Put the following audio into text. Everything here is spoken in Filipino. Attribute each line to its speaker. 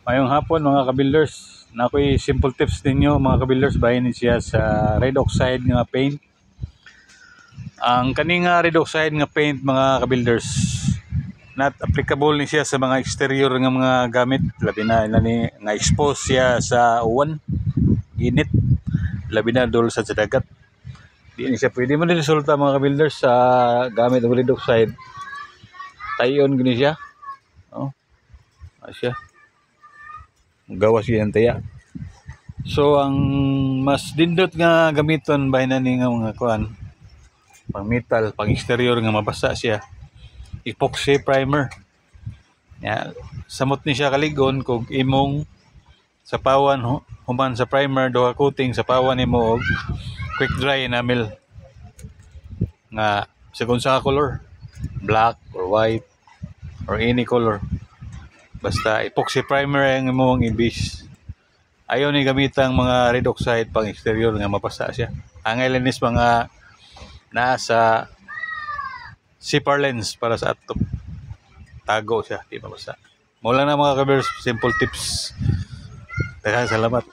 Speaker 1: Mayong hapon mga kabuilders. Na ako'y simple tips ninyo mga kabuilders. Bahin siya sa red oxide nga paint. Ang kaning red oxide nga paint mga kabuilders, not applicable ni siya sa mga exterior nga mga gamit. Labi na ni nga expose siya sa uwan, init, labi na dul sa dagat. Di ni siya pwede man din resulta mga kabuilders sa gamit ng red oxide. Tayon gini siya. Oh. Asya. Gawas yan taya. So ang mas dindot nga gamiton bahin na ni nga mga kuan, pang metal, pang exterior nga mabasa siya, epoxy primer. Ya, samot ni siya kaligon kung imong sapawan human sa primer duha coating sapawan nimo og quick dry enamel nga sigon sa color, black or white or any color. Basta epoxy primer ang imong ibis. Ayaw ni gamitang mga red oxide pang exterior nga mapasa siya. Ang linis mga nasa zipper lens para sa ato tago siya, di mapasa. Mula na mga kabers, simple tips. Daghang salamat.